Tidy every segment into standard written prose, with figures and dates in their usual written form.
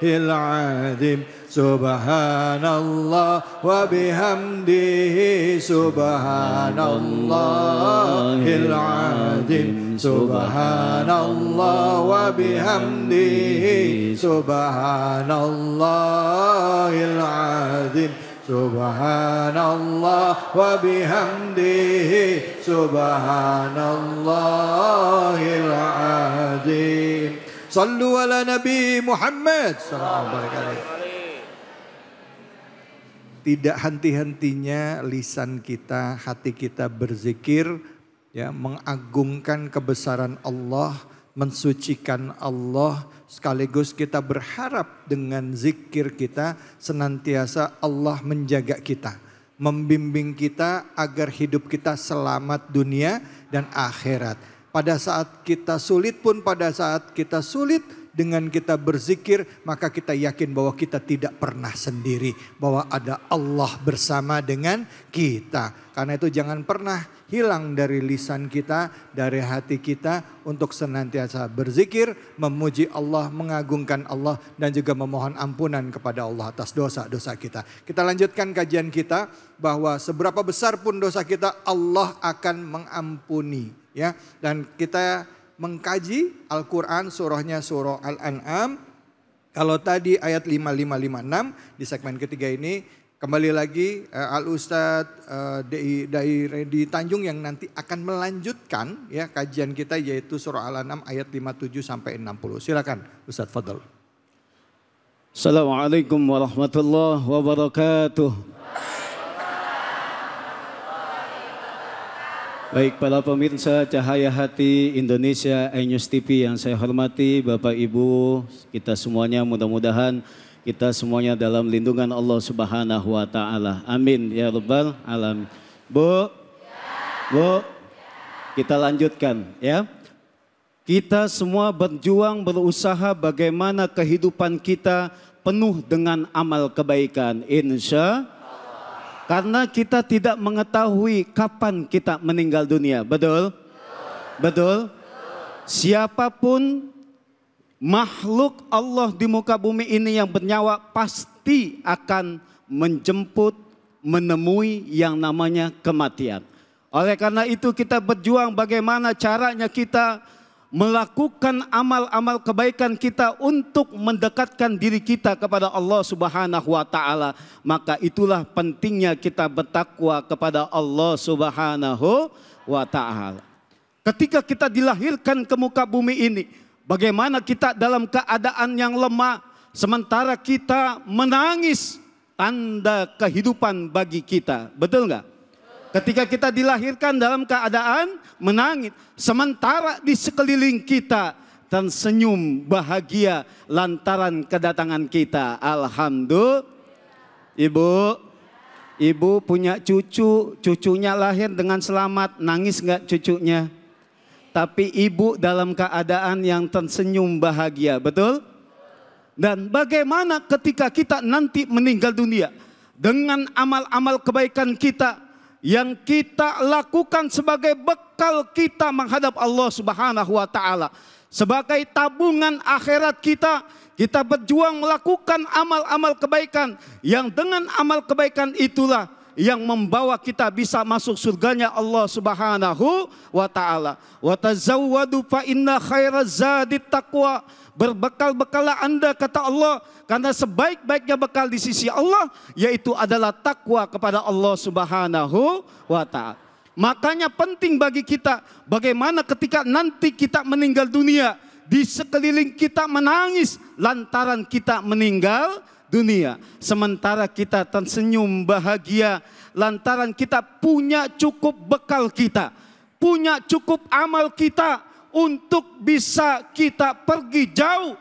العظيم سبحان الله وبحمده سبحان الله العظيم سبحان الله وبحمده سبحان الله العظيم سبحان الله وبحمده سبحان الله العظيم صلوا على نبي محمد صلى الله عليه وسلم. Tidak henti-hentinya lisan kita, hati kita berzikir, ya, mengagungkan kebesaran Allah, mensucikan Allah, sekaligus kita berharap dengan zikir kita senantiasa Allah menjaga kita, membimbing kita agar hidup kita selamat dunia dan akhirat. Pada saat kita sulit pun, pada saat kita sulit, dengan kita berzikir, maka kita yakin bahwa kita tidak pernah sendiri, bahwa ada Allah bersama dengan kita. Karena itu jangan pernah hilang dari lisan kita, dari hati kita untuk senantiasa berzikir, memuji Allah, mengagungkan Allah, dan juga memohon ampunan kepada Allah atas dosa-dosa kita. Kita lanjutkan kajian kita bahwa seberapa besar pun dosa kita, Allah akan mengampuni, ya. Dan kita mengkaji Al-Quran, surahnya surah Al-An'am. Kalau tadi ayat 5556 di segmen ketiga ini, kembali lagi Al-Ustadz Dai Tanjung yang nanti akan melanjutkan, ya, kajian kita, yaitu surah Al-An'am ayat 57 sampai 60. Silakan Ustadz, fadhal. Assalamualaikum warahmatullahi wabarakatuh. Baik, para pemirsa Cahaya Hati Indonesia iNews TV yang saya hormati, Bapak Ibu, kita semuanya mudah-mudahan kita semuanya dalam lindungan Allah Subhanahu wa taala. Amin ya rabbal alamin. Bu, kita lanjutkan, ya. Kita semua berjuang, berusaha bagaimana kehidupan kita penuh dengan amal kebaikan, insya Allah. Karena kita tidak mengetahui kapan kita meninggal dunia, betul? Betul? Siapapun makhluk Allah di muka bumi ini yang bernyawa pasti akan menjemput, menemui yang namanya kematian. Oleh karena itu kita berjuang bagaimana caranya kita melakukan amal-amal kebaikan kita untuk mendekatkan diri kita kepada Allah Subhanahu wa taala. Maka itulah pentingnya kita bertakwa kepada Allah Subhanahu wa taala. Ketika kita dilahirkan ke muka bumi ini, bagaimana kita dalam keadaan yang lemah, sementara kita menangis, tanda kehidupan bagi kita. Betul enggak? Ketika kita dilahirkan dalam keadaan menangis, sementara di sekeliling kita tersenyum bahagia lantaran kedatangan kita. Alhamdulillah. Ibu punya cucu, cucunya lahir dengan selamat, nangis enggak cucunya? Tapi ibu dalam keadaan yang tersenyum bahagia, betul? Dan bagaimana ketika kita nanti meninggal dunia dengan amal-amal kebaikan kita yang kita lakukan sebagai bekal kita menghadap Allah Subhanahu wa taala. Sebagai tabungan akhirat kita, kita berjuang melakukan amal-amal kebaikan yang dengan amal kebaikan itulah yang membawa kita bisa masuk surganya Allah Subhanahu wa taala. Wa tazawwadu fa inna khairaz zadit taqwa. Berbekal-bekallah Anda, kata Allah, karena sebaik-baiknya bekal di sisi Allah yaitu adalah takwa kepada Allah Subhanahu wa taala. Makanya penting bagi kita bagaimana ketika nanti kita meninggal dunia, di sekeliling kita menangis lantaran kita meninggal dunia, sementara kita tersenyum bahagia lantaran kita punya cukup bekal kita, punya cukup amal kita untuk bisa kita pergi jauh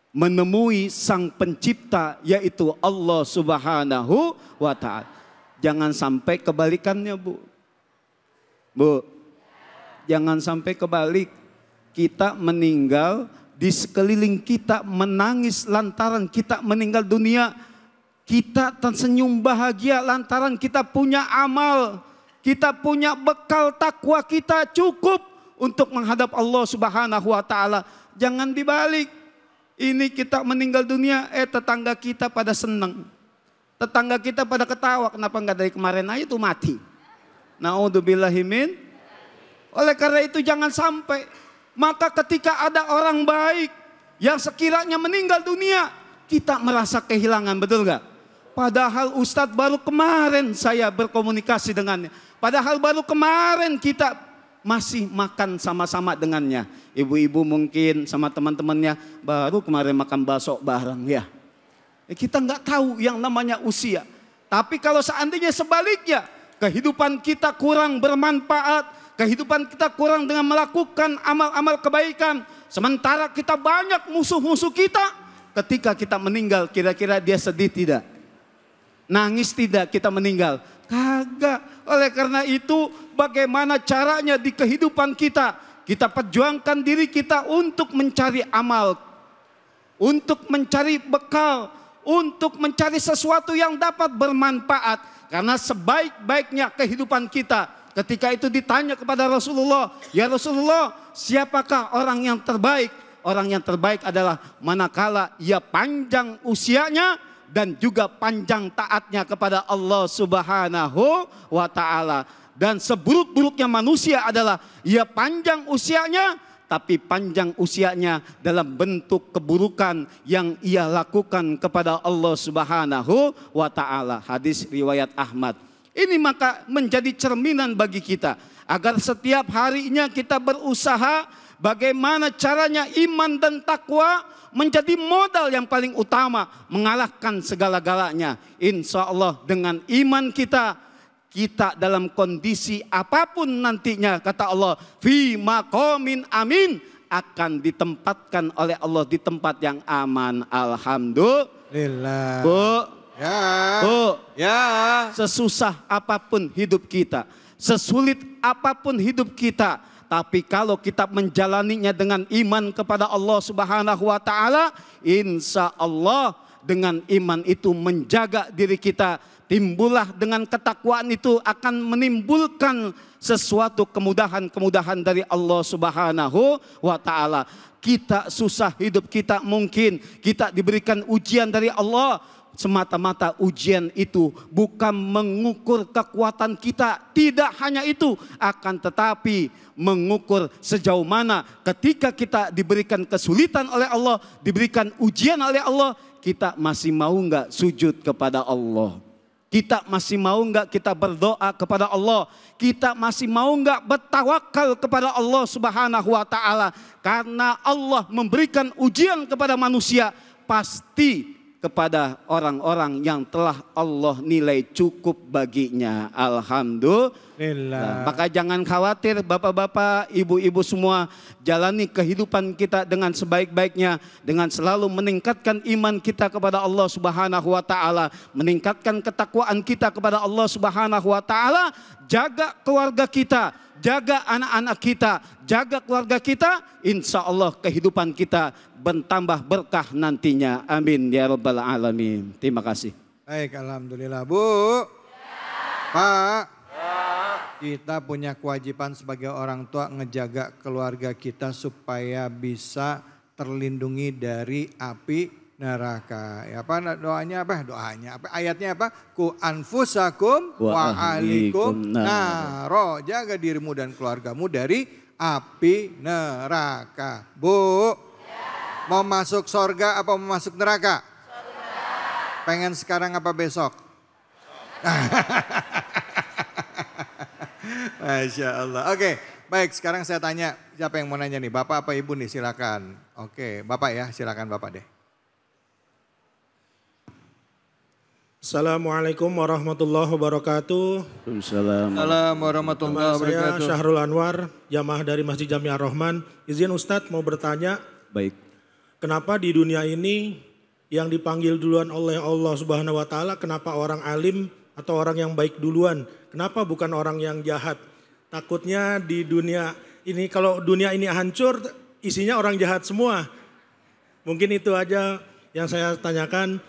menemui Sang Pencipta, yaitu Allah Subhanahu wa taala. Jangan sampai kebalikannya, Bu. Jangan sampai kebalik. Kita meninggal, di sekeliling kita menangis lantaran kita meninggal dunia. Kita tersenyum bahagia lantaran kita punya amal, kita punya bekal takwa kita cukup untuk menghadap Allah Subhanahu wa taala. Jangan dibalik. Ini kita meninggal dunia, tetangga kita pada senang. Tetangga kita pada ketawa, kenapa enggak dari kemarin aja tuh mati. Naudzubillahimin. Oleh karena itu jangan sampai. Maka ketika ada orang baik yang sekiranya meninggal dunia, kita merasa kehilangan, betul gak? Padahal Ustadz baru kemarin saya berkomunikasi dengannya. Padahal baru kemarin kita masih makan sama-sama dengannya. Ibu-ibu mungkin sama teman-temannya baru kemarin makan bakso bareng ya. Kita nggak tahu yang namanya usia. Tapi kalau seandainya sebaliknya, kehidupan kita kurang bermanfaat, kehidupan kita kurang dengan melakukan amal-amal kebaikan, sementara kita banyak musuh-musuh kita, ketika kita meninggal kira-kira dia sedih tidak? Nangis tidak kita meninggal? Kagak. Oleh karena itu bagaimana caranya di kehidupan kita? Kita perjuangkan diri kita untuk mencari amal, untuk mencari bekal, untuk mencari sesuatu yang dapat bermanfaat. Karena sebaik-baiknya kehidupan kita, ketika itu ditanya kepada Rasulullah, ya Rasulullah, siapakah orang yang terbaik? Orang yang terbaik adalah manakala ia panjang usianya dan juga panjang taatnya kepada Allah Subhanahu wa ta'ala. Dan seburuk-buruknya manusia adalah ia panjang usianya, tapi panjang usianya dalam bentuk keburukan yang ia lakukan kepada Allah Subhanahu wa ta'ala. Hadis riwayat Ahmad. Ini maka menjadi cerminan bagi kita, agar setiap harinya kita berusaha bagaimana caranya iman dan takwa menjadi modal yang paling utama mengalahkan segala-galanya. Insya Allah dengan iman kita dalam kondisi apapun nantinya, kata Allah, fi maqamin amin, akan ditempatkan oleh Allah di tempat yang aman. Alhamdulillah. Bu, Ya. Bu, Ya. sesusah apapun hidup kita, sesulit apapun hidup kita, tapi kalau kita menjalaninya dengan iman kepada Allah Subhanahu wa ta'ala, insya Allah dengan iman itu menjaga diri kita, timbullah dengan ketakwaan itu akan menimbulkan sesuatu kemudahan-kemudahan dari Allah Subhanahu wa ta'ala. Kita susah hidup kita, mungkin kita diberikan ujian dari Allah. Semata-mata ujian itu bukan mengukur kekuatan kita, tidak hanya itu, akan tetapi mengukur sejauh mana ketika kita diberikan kesulitan oleh Allah, diberikan ujian oleh Allah, kita masih mau nggak sujud kepada Allah? Kita masih mau nggak kita berdoa kepada Allah? Kita masih mau nggak bertawakal kepada Allah Subhanahu wa ta'ala? Karena Allah memberikan ujian kepada manusia pasti kepada orang-orang yang telah Allah nilai cukup baginya. Alhamdulillah. Maka jangan khawatir bapak-bapak, ibu-ibu semua, jalani kehidupan kita dengan sebaik-baiknya, dengan selalu meningkatkan iman kita kepada Allah Subhanahu wa ta'ala, meningkatkan ketakwaan kita kepada Allah Subhanahu wa ta'ala, jaga keluarga kita, jaga anak-anak kita, jaga keluarga kita, insya Allah kehidupan kita bertambah berkah nantinya. Amin ya rabbal alamin. Terima kasih. Baik, alhamdulillah. Bu, Pak, kita punya kewajiban sebagai orang tua ngejaga keluarga kita supaya bisa terlindungi dari api neraka. Ya, apa doanya apa? Doanya apa? Ayatnya apa? Ku anfusakum wa ahlikum naro. Jaga dirimu dan keluargamu dari api neraka. Bu, mau masuk sorga apa mau masuk neraka? Sorga. Pengen sekarang apa besok? Masya Allah. Oke, baik, sekarang saya tanya siapa yang mau nanya nih? Bapak apa ibu nih? Silakan. Oke, Bapak ya, silakan Bapak deh. Assalamualaikum warahmatullahi wabarakatuh. Assalamualaikum warahmatullahi wabarakatuh. Saya Syahrul Anwar, jamaah dari Masjid Jami Ar-Rahman. Izin Ustadz mau bertanya. Baik. Kenapa di dunia ini yang dipanggil duluan oleh Allah Subhanahu wa ta'ala, kenapa orang alim atau orang yang baik duluan? Kenapa bukan orang yang jahat? Takutnya di dunia ini, kalau dunia ini hancur, isinya orang jahat semua. Mungkin itu aja yang saya tanyakan.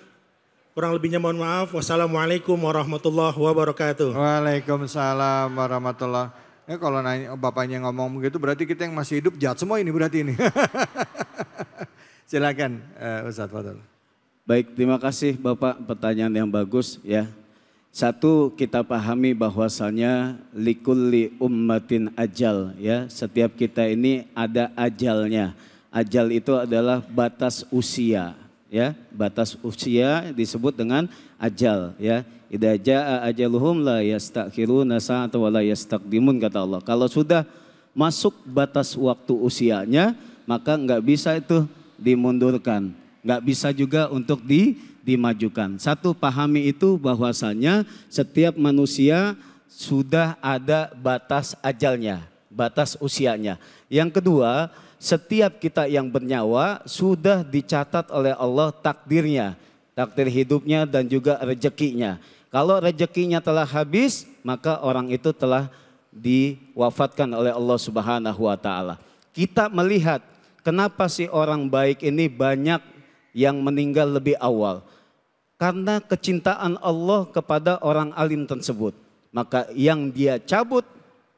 Kurang lebihnya mohon maaf. Wassalamualaikum warahmatullahi wabarakatuh. Waalaikumsalam warahmatullahi. Kalau nanya bapaknya ngomong begitu berarti kita yang masih hidup jahat semua ini berarti ini. Silakan Ustadz Fadl. Baik, terima kasih Bapak, pertanyaan yang bagus ya. Satu, kita pahami bahwasanya likulli ummatin ajal ya. Setiap kita ini ada ajalnya. Ajal itu adalah batas usia ya. Batas usia disebut dengan ajal ya. Idza jaa ajaluhum la yastakhiruna sa'atan wa la yastaqdimun, kata Allah. Kalau sudah masuk batas waktu usianya, maka enggak bisa itu dimundurkan. Nggak bisa juga untuk dimajukan. Satu, pahami itu bahwasanya setiap manusia sudah ada batas ajalnya, batas usianya. Yang kedua, setiap kita yang bernyawa sudah dicatat oleh Allah takdirnya, takdir hidupnya dan juga rezekinya. Kalau rezekinya telah habis, maka orang itu telah diwafatkan oleh Allah Subhanahu wa taala. Kita melihat kenapa sih orang baik ini banyak yang meninggal lebih awal? Karena kecintaan Allah kepada orang alim tersebut. Maka yang dia cabut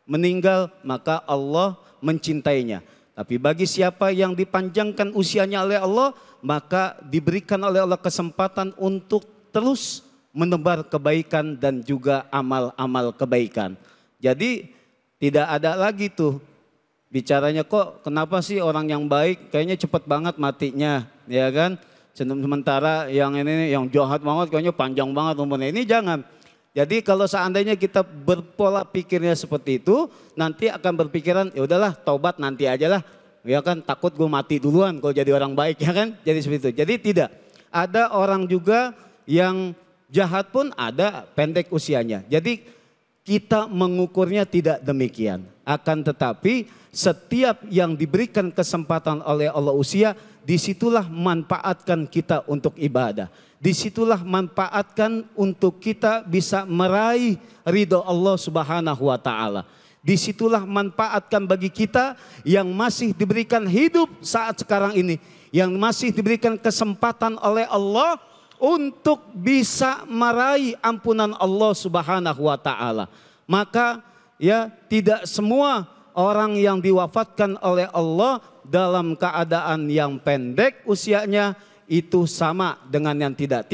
meninggal, maka Allah mencintainya. Tapi bagi siapa yang dipanjangkan usianya oleh Allah, maka diberikan oleh Allah kesempatan untuk terus menebar kebaikan dan juga amal-amal kebaikan. Jadi tidak ada lagi tuh bicaranya, kok kenapa sih orang yang baik kayaknya cepat banget matinya, ya kan? Sementara yang ini yang jahat banget kayaknya panjang banget umurnya. Ini jangan. Jadi kalau seandainya kita berpola pikirnya seperti itu, nanti akan berpikiran ya udahlah taubat nanti aja lah. Ya kan, takut gue mati duluan kalau jadi orang baik, ya kan? Jadi seperti itu. Jadi tidak. Ada orang juga yang jahat pun ada pendek usianya. Jadi kita mengukurnya tidak demikian. Akan tetapi setiap yang diberikan kesempatan oleh Allah usia, disitulah manfaatkan kita untuk ibadah. Disitulah manfaatkan untuk kita bisa meraih ridho Allah Subhanahu wa taala. Disitulah manfaatkan bagi kita yang masih diberikan hidup saat sekarang ini, yang masih diberikan kesempatan oleh Allah untuk bisa meraih ampunan Allah Subhanahu wa taala. Maka ya tidak semua orang yang diwafatkan oleh Allah dalam keadaan yang pendek usianya itu sama dengan yang tidak.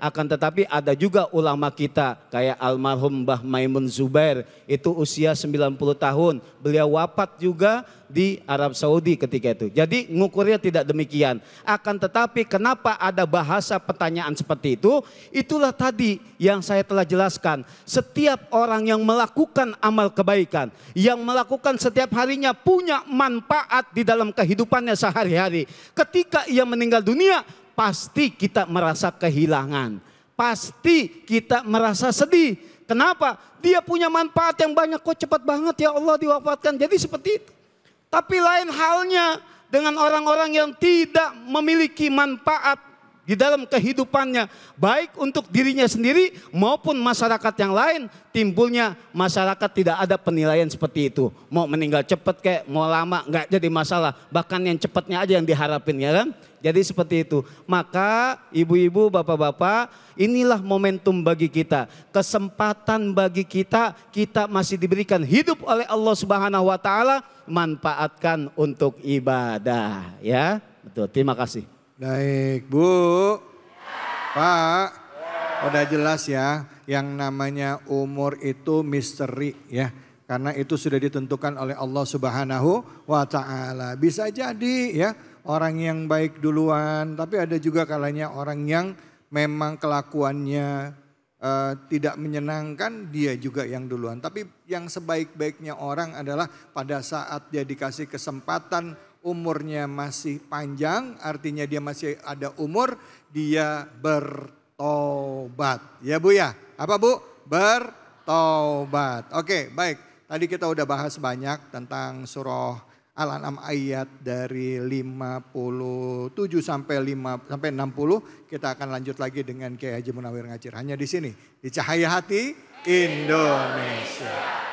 Akan tetapi ada juga ulama kita kayak almarhum Mbah Maimun Zubair, itu usia 90 tahun. Beliau wafat juga di Arab Saudi ketika itu. Jadi ngukurnya tidak demikian. Akan tetapi kenapa ada bahasa pertanyaan seperti itu? Itulah tadi yang saya telah jelaskan. Setiap orang yang melakukan amal kebaikan, yang melakukan setiap harinya punya manfaat di dalam kehidupannya sehari-hari. Ketika ia meninggal dunia, pasti kita merasa kehilangan. Pasti kita merasa sedih. Kenapa? Dia punya manfaat yang banyak, kok cepat banget ya Allah diwafatkan. Jadi seperti itu. Tapi lain halnya dengan orang-orang yang tidak memiliki manfaat di dalam kehidupannya, baik untuk dirinya sendiri maupun masyarakat yang lain. Timbulnya masyarakat tidak ada penilaian seperti itu. Mau meninggal cepat kayak mau lama nggak jadi masalah. Bahkan yang cepatnya aja yang diharapin, ya kan? Jadi seperti itu. Maka ibu-ibu, bapak-bapak, inilah momentum bagi kita. Kesempatan bagi kita, kita masih diberikan hidup oleh Allah Subhanahu wa taala, manfaatkan untuk ibadah, ya. Betul. Terima kasih. Baik, Bu. Pak, udah jelas ya, yang namanya umur itu misteri ya. Karena itu sudah ditentukan oleh Allah Subhanahu wa taala. Bisa jadi ya, orang yang baik duluan, tapi ada juga kalanya orang yang memang kelakuannya tidak menyenangkan, dia juga yang duluan. Tapi yang sebaik-baiknya orang adalah pada saat dia dikasih kesempatan, umurnya masih panjang, artinya dia masih ada umur, dia bertobat. Ya Bu ya, apa Bu? Bertobat. Oke, baik. Tadi kita udah bahas banyak tentang surah Al-An'am ayat dari 57 sampai 60. Kita akan lanjut lagi dengan Kiai Haji Munawir Ngacir. Hanya di sini, di Cahaya Hati Indonesia.